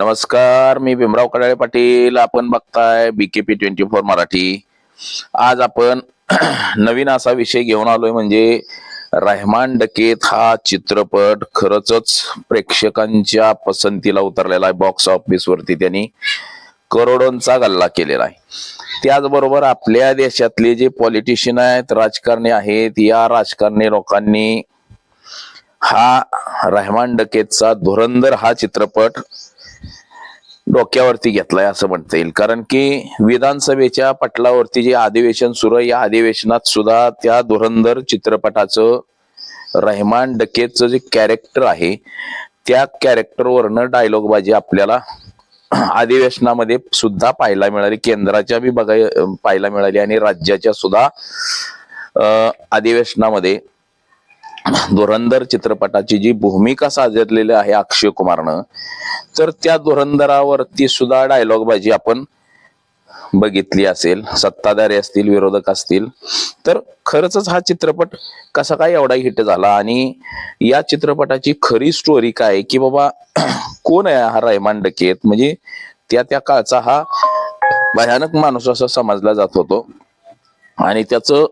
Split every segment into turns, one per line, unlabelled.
नमस्कार, मी भीमराव कडाळे पाटील. आपण बघताय BKP 24 मराठी. आज आपण नवीन असा विषय घेऊन आलोय, म्हणजे रहमान डकेत हा चित्रपट खरंच प्रेक्षकांच्या पसंतीला उतरलेला आहे. बॉक्स ऑफिस वरती त्यांनी करोडोंचा गल्ला केलेला आहे. त्याचबरोबर आपल्या देशातले जे पॉलिटिशियन आहेत, राजकारणी आहेत, या राजकारणी लोकांनी हा रहमान डकेतचा धुरंधर हा चित्रपट डोक्यावरती घेतलाय असं म्हणता येईल. कारण की विधानसभेच्या पटलावरती जे अधिवेशन सुरू आहे, या अधिवेशनात सुद्धा त्या धुरंधर चित्रपटाचं रहमान डकेतचं जे कॅरेक्टर आहे, त्या कॅरेक्टरवरनं डायलॉगबाजी आपल्याला अधिवेशनामध्ये सुद्धा पाहायला मिळाली. केंद्राच्या बी पाहायला मिळाली आणि राज्याच्या सुद्धा अधिवेशनामध्ये धुरंधर चित्रपटाची जी भूमिका साजरलेली आहे अक्षय कुमारनं, तर त्या धुरंधरावरती सुद्धा डायलॉगबाजी आपण बघितली असेल. सत्ताधारी असतील, विरोधक असतील, तर खरंच हा चित्रपट कसा काय एवढा हिट झाला आणि या चित्रपटाची खरी स्टोरी काय, की बाबा कोण आहे हा रहमान डकेत, म्हणजे त्या काळचा हा भयानक माणूस असा समजला जात होतो. आणि त्याचं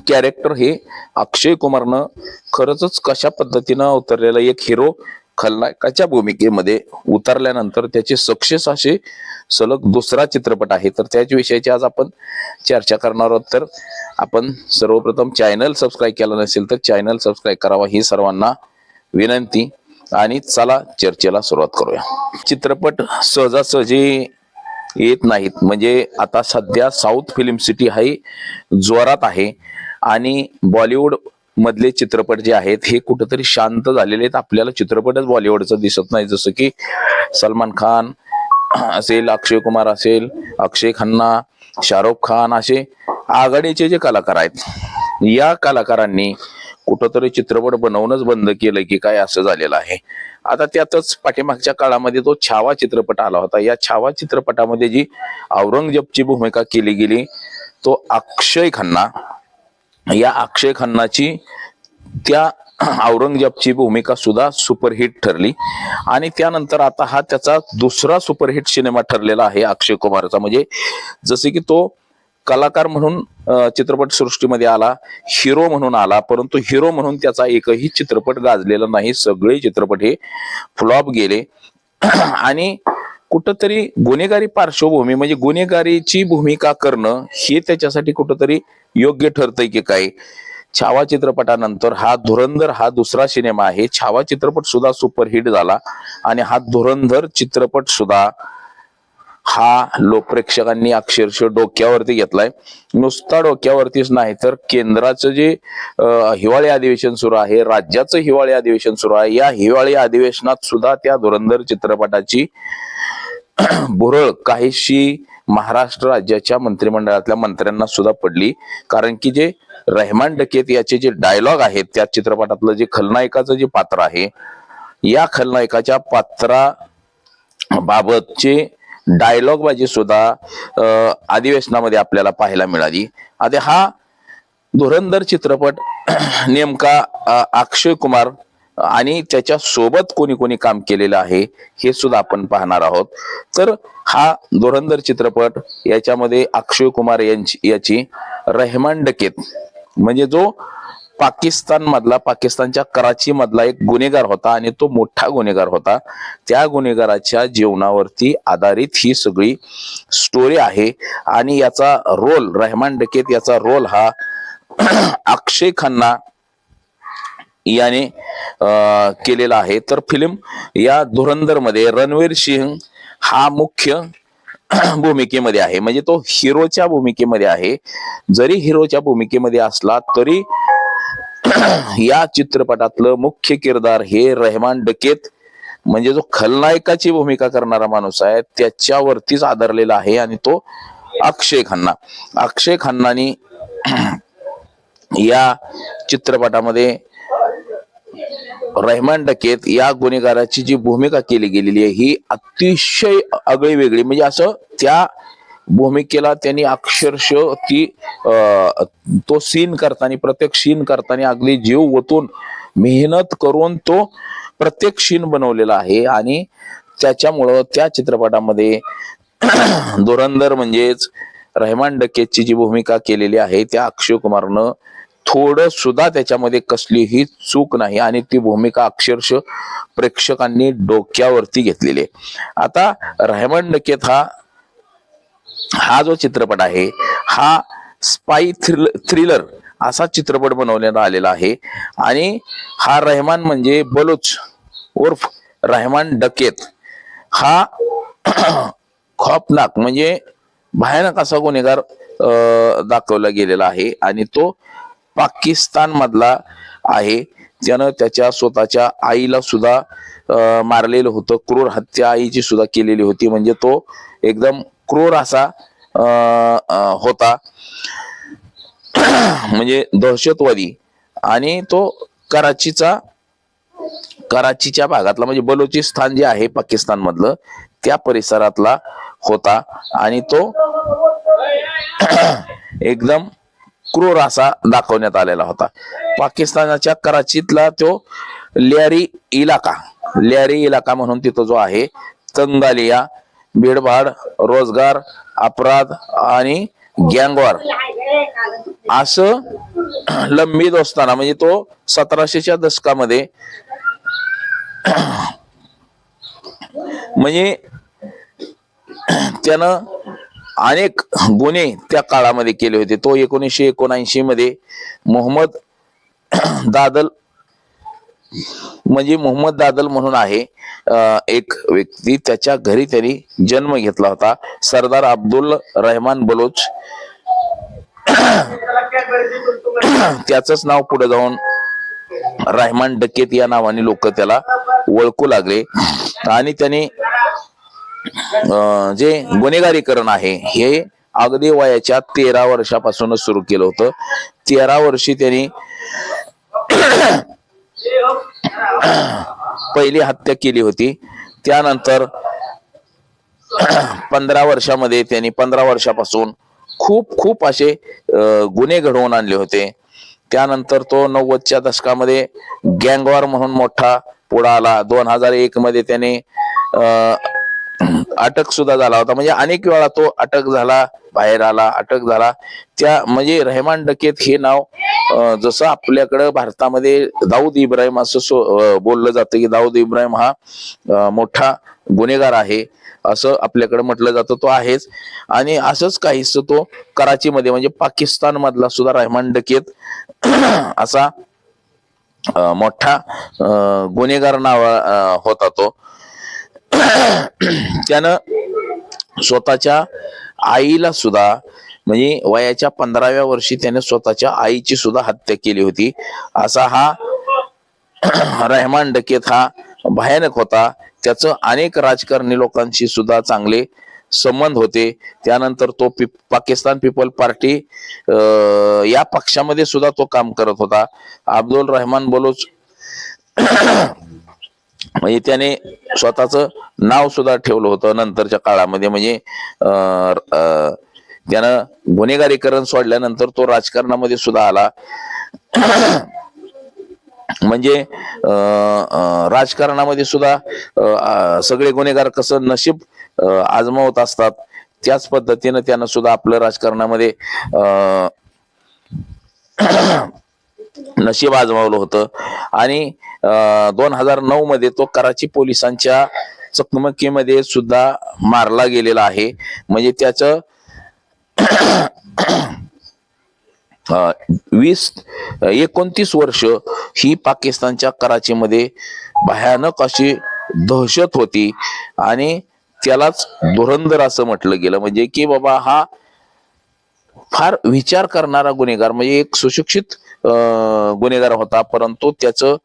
कॅरेक्टर हे अक्षय कुमारनं खरंच कशा पद्धतीनं उतरलेलं, एक हिरो खलनायकाच्या भूमिकेमध्ये उतरल्यानंतर त्याचे सक्सेस असे सलग दुसरा चित्रपट आहे. तर त्याच विषयाची आज आपण चर्चा करणार आहोत. तर आपण सर्वप्रथम चॅनल सबस्क्राईब केला नसेल तर चॅनल सबस्क्राईब करावा ही सर्वांना विनंती. आणि चला चर्चेला सुरुवात करूया. चित्रपट सहजासहजी येत नाहीत, म्हणजे आता सध्या साऊथ फिल्म सिटी हाही जोरात आहे आणि बॉलिवूड मधले चित्रपट जे आहेत हे कुठेतरी शांत झालेले आहेत. आपल्याला चित्रपटच बॉलिवूडचं दिसत नाही, जसं की सलमान खान असेल, अक्षय कुमार असेल, अक्षय खन्ना, शाहरुख खान असे आघाडीचे जे कलाकार आहेत, या कलाकारांनी कुठंतरी चित्रपट बनवणंच बंद केलं की काय असं झालेलं आहे. आता त्यातच पाठीमागच्या काळामध्ये तो छावा चित्रपट आला होता. या छावा चित्रपटामध्ये जी औरंगजेबची भूमिका केली गेली, तो अक्षय खन्ना, या अक्षय खन्नाची त्या औरंगजेबची भूमिका सुद्धा सुपरहिट ठरली. आणि त्यानंतर आता हा त्याचा दुसरा सुपरहिट सिनेमा ठरलेला आहे अक्षय कुमारचा. म्हणजे जसे की तो कलाकार म्हणून चित्रपट सृष्टीमध्ये आला, हिरो म्हणून आला, परंतु हिरो म्हणून त्याचा एकही चित्रपट गाजलेला नाही. सगळे चित्रपट हे फ्लॉप गेले. आणि कुठंतरी गुन्हेगारी पार्श्वभूमी, म्हणजे गुन्हेगारीची भूमिका करणं हे त्याच्यासाठी कुठंतरी योग्य ठरतंय की काय. छावा चित्रपटानंतर हा धुरंधर हा दुसरा सिनेमा आहे. छावा चित्रपट सुद्धा सुपरहिट झाला आणि हा धुरंधर चित्रपट सुद्धा हा लोकप्रेक्षकांनी अक्षरशः डोक्यावरती घेतलाय. नुसता डोक्यावरतीच नाही, तर केंद्राचं जे हिवाळी अधिवेशन सुरू आहे, राज्याचं हिवाळी अधिवेशन सुरू आहे, या हिवाळी अधिवेशनात सुद्धा त्या धुरंधर चित्रपटाची भुरळ काहीशी महाराष्ट्र राज्याच्या मंत्रिमंडळातल्या मंत्र्यांना सुद्धा पडली. कारण की जे रहमान डकेत याचे जे डायलॉग आहेत, त्या चित्रपटातलं जे खलनायकाचं जे पात्र आहे, या खलनायकाच्या पात्रा बाबतचे डायलॉग बाजी सुद्धा अधिवेशनामध्ये आपल्याला पाहायला मिळाली. आता हा धुरंधर चित्रपट नेमका अक्षय कुमार आणि त्याच्या सोबत कोणी कोणी काम केलेलं आहे हे सुद्धा आपण पाहणार आहोत. तर हा धुरंधर चित्रपट याच्यामध्ये अक्षय कुमार याची रहमान डकेत, म्हणजे जो पाकिस्तानच्या कराची मधला एक गुन्हेगार होता आणि तो मोठा गुन्हेगार होता, त्या गुन्हेगाराच्या जीवनावरती आधारित ही सगळी स्टोरी आहे. आणि याचा रोल, रहमान डकेत याचा रोल हा अक्षय खन्ना याने केलेला आहे. तर फिल्म या धुरंधर मध्ये रणवीर सिंग हा मुख्य भूमिकेमध्ये आहे, म्हणजे तो हिरोच्या भूमिकेमध्ये आहे. जरी हिरोच्या भूमिकेमध्ये असला तरी या चित्रपटातलं मुख्य किरदार हे रहमान डकेत, म्हणजे जो खलनायकाची भूमिका करणारा माणूस आहे, त्याच्यावरतीच आधारलेला आहे. आणि तो अक्षय खन्ना. अक्षय खन्नानी या चित्रपटामध्ये रहमान डकेत या गुन्हेगाराची जी भूमिका केली गेलेली आहे ही अतिशय आगळी वेगळी, म्हणजे असं त्या भूमिकेला त्यांनी अक्षरशः ती तो सीन करताना, प्रत्येक सीन करताना अगदी जीव ओतून मेहनत करून तो प्रत्येक सीन बनवलेला आहे. आणि त्याच्यामुळं त्या चित्रपटामध्ये धुरंधर म्हणजेच रहमान डकेतची जी भूमिका केलेली आहे त्या अक्षय कुमारनं थोडं सुद्धा त्याच्यामध्ये कसलीही चूक नाही आणि ती भूमिका अक्षरशः प्रेक्षकांनी डोक्यावरती घेतलेली आहे. आता रहमान डकेत हा जो चित्रपट आहे हा स्पाई थ्रिलर असा चित्रपट बनवण्यात आलेला आहे आणि हा रहमान म्हणजे बलोच उर्फ रहमान डकेत हा खौफनाक म्हणजे भयानक असा गुन्हेगार दाखवला गेलेला आहे आणि तो पाकिस्तान मधला आहे. त्यानं त्याच्या स्वतःच्या आईला सुद्धा मारलेलं होतं, क्रूर हत्या आईची सुद्धा केलेली होती. म्हणजे तो एकदम क्रूर असा होता म्हणजे दहशतवादी आणि तो कराचीच्या भागातला म्हणजे बलोचिस्तान जे आहे पाकिस्तान मधलं त्या परिसरातला होता आणि तो एकदम क्रूर असा दाखवण्यात आलेला होता. पाकिस्तानाच्या कराचीतला तो लियारी इलाका म्हणून तिथं जो आहे तंगालिया, भीडभाड, रोजगार, अपराध आणि गँगवॉर असं लंबी दोस्ताना म्हणजे तो 1700च्या दशकामध्ये म्हणजे त्यानं अनेक गुन्हे त्या काळामध्ये केले होते. तो 1979 मध्ये मोहम्मद दादल म्हणून आहे एक व्यक्ती, त्याच्या घरी त्यांनी जन्म घेतला होता. सरदार अब्दुल रहमान बलोच त्याचंच नाव पुढे जाऊन रहमान डकेत या नावाने लोक त्याला ओळखू लागले आणि त्याने जे गुन्हेगारीकरण आहे हे अगदी वयाच्या 13 वर्षापासूनच सुरू केलं होतं. 13 वर्षी त्यांनी पहिली हत्या केली होती. त्यानंतर 15 वर्षामध्ये त्यांनी 15 वर्षापासून खूप असे गुन्हे घडवून आणले होते. त्यानंतर तो 90च्या दशकामध्ये गँगवॉर म्हणून मोठा पुढे आला. 2001 मध्ये त्याने अटक सुद्धा झाला होता. म्हणजे अनेक वेळा तो अटक झाला, बाहेर आला, अटक झाला. त्या म्हणजे रहमान डकेत हे नाव जसं आपल्याकडं भारतामध्ये दाऊद इब्राहिम असं बोललं जातं की दाऊद इब्राहिम हा मोठा गुन्हेगार आहे असं आपल्याकडे म्हटलं जातं. तो आहेच आणि असंच काहीच तो कराचीमध्ये म्हणजे पाकिस्तान मधला सुद्धा रहमान डकेत असा मोठा गुन्हेगार नाव होता तो. त्यानं स्वतःच्या आईला सुद्धा म्हणजे वयाच्या 15व्या वर्षी त्याने स्वतःच्या आईची सुद्धा हत्या केली होती. असा हा रहमान डकेत हा भयानक होता. त्याचं अनेक राजकारणी लोकांशी सुद्धा चांगले संबंध होते. त्यानंतर तो पाकिस्तान पीपल पार्टी या पक्षामध्ये सुद्धा तो काम करत होता. अब्दुल रहमान बलोच म्हणजे त्याने स्वतःचं नाव सुद्धा ठेवलं होतं नंतरच्या काळामध्ये. म्हणजे त्यानं गुन्हेगारीकरण सोडल्यानंतर तो राजकारणामध्ये सुद्धा आला. म्हणजे राजकारणामध्ये सुद्धा सगळे गुन्हेगार कसं नशीब आजमावत असतात त्याच पद्धतीनं त्यानं सुद्धा आपलं राजकारणामध्ये नशीब आजमावलं होतं. आणि 2009 मध्ये तो कराची पोलिसांच्या चकमकीमध्ये सुद्धा मारला गेलेला आहे. म्हणजे त्याचं 29 वर्ष ही पाकिस्तानच्या कराचीमध्ये भयानक अशी दहशत होती आणि त्यालाच धुरंधर असं म्हटलं गेलं. म्हणजे की बाबा हा फार विचार करणारा गुन्हेगार म्हणजे एक सुशिक्षित गुन्हेगार होता, परंतु त्याचं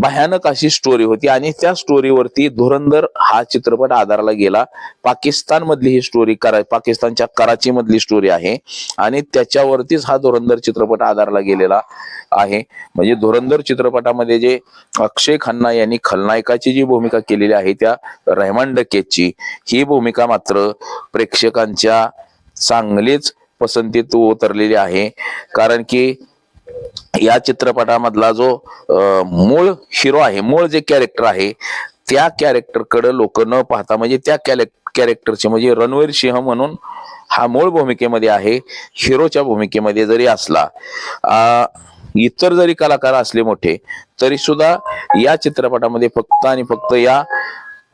भयानक अशी स्टोरी होती आणि त्या स्टोरीवरती धुरंधर हा चित्रपट आधारला गेला. पाकिस्तान मधली ही स्टोरी पाकिस्तानच्या कराची मधली स्टोरी आहे आणि त्याच्यावरतीच हा धुरंधर चित्रपट आधारला गेलेला आहे. म्हणजे धुरंधर चित्रपटामध्ये जे अक्षय खन्ना यांनी खलनायकाची जी भूमिका केलेली आहे त्या रहमान डकेतची ही भूमिका मात्र प्रेक्षकांच्या चांगलीच पसंतीत उतरलेली आहे. कारण की या चित्रपटामधला जो मूळ हिरो आहे, मूळ जे कॅरेक्टर आहे त्या कॅरेक्टरकडे लोक न पाहता म्हणजे त्या कॅरेक्टरचे म्हणजे रणवीर सिंह म्हणून हा मूळ भूमिकेमध्ये आहे, हिरोच्या भूमिकेमध्ये जरी असला, इतर जरी कलाकार असले मोठे, तरी सुद्धा या चित्रपटामध्ये फक्त आणि फक्त या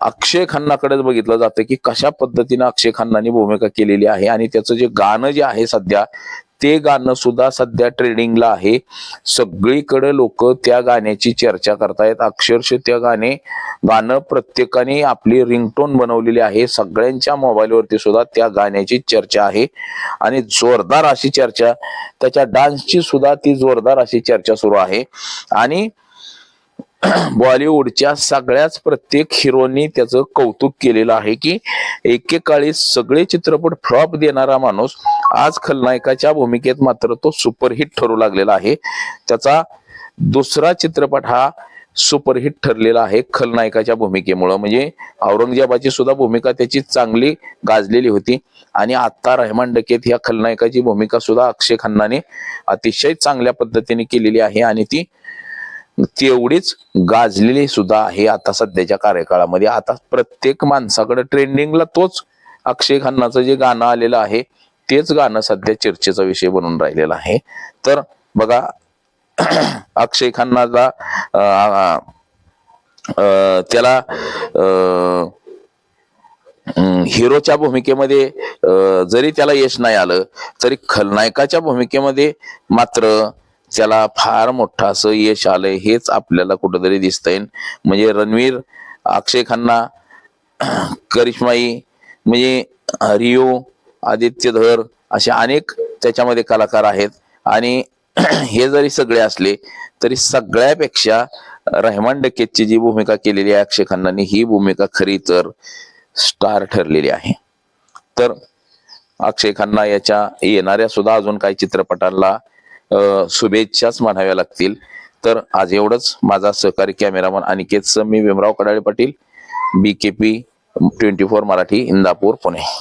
अक्षय खन्नाकडेच बघितलं जातं की कशा पद्धतीने अक्षय खन्नाने भूमिका केलेली आहे. आणि त्याचं जे गाणं जे आहे सध्या, ते गाणं सुद्धा सध्या ट्रेंडिंगला आहे. सगळीकडे लोक त्या गाण्याची चर्चा करतायत. अक्षरशः त्या गाणं प्रत्येकाने आपली रिंगटोन बनवलेली आहे. सगळ्यांच्या मोबाईलवरती सुद्धा त्या गाण्याची चर्चा आहे आणि जोरदार अशी चर्चा, त्याच्या डान्सची सुद्धा ती जोरदार अशी चर्चा सुरू आहे. आणि बॉलिवूडच्या सगळ्याच प्रत्येक हिरोनी त्याचं कौतुक केलेलं आहे की एकेकाळी सगळे चित्रपट फ्लॉप देणारा माणूस आज खलनायकाच्या भूमिकेत मात्र तो सुपरहिट ठरू लागलेला आहे. त्याचा दुसरा चित्रपट हा सुपरहिट ठरलेला आहे खलनायकाच्या भूमिकेमुळं. म्हणजे औरंगजेबाची सुद्धा भूमिका त्याची चांगली गाजलेली होती आणि आता रहमान डकेत ह्या खलनायकाची भूमिका सुद्धा अक्षय खन्नाने अतिशय चांगल्या पद्धतीने केलेली आहे आणि ती तेवढीच गाजलेली सुद्धा आहे आता सध्याच्या कार्यकाळामध्ये. आता प्रत्येक माणसाकडे ट्रेंडिंगला तोच अक्षय खन्नाचं जे गाणं आलेलं आहे, तेच गाणं सध्या चर्चेचा विषय बनून राहिलेला आहे. तर बघा, अक्षय खन्नाचा त्याला हिरोच्या भूमिकेमध्ये जरी त्याला यश नाही आलं, तरी खलनायकाच्या भूमिकेमध्ये मात्र त्याला फार मोठं असं यश आलंय, हेच आपल्याला कुठंतरी दिसतंय. म्हणजे रणवीर, अक्षय खन्ना, करिश्माई, म्हणजे रियो, आदित्य धर, असे अनेक त्याच्यामध्ये कलाकार आहेत. आणि हे जरी सगळे असले तरी सगळ्यापेक्षा रहमान डकेतची जी भूमिका केलेली आहे अक्षय खन्नाने, ही भूमिका खरी तर स्टार ठरलेली आहे. तर अक्षय खन्ना याच्या येणाऱ्या सुद्धा अजून काही चित्रपटांना शुभेच्छाच म्हणाव्या लागतील. तर आज एवढंच. माझा सहकारी कॅमेरामन अनिकेत, मी भीमराव कडाळे पाटील, BKP 24 मराठी, इंदापूर, पुणे.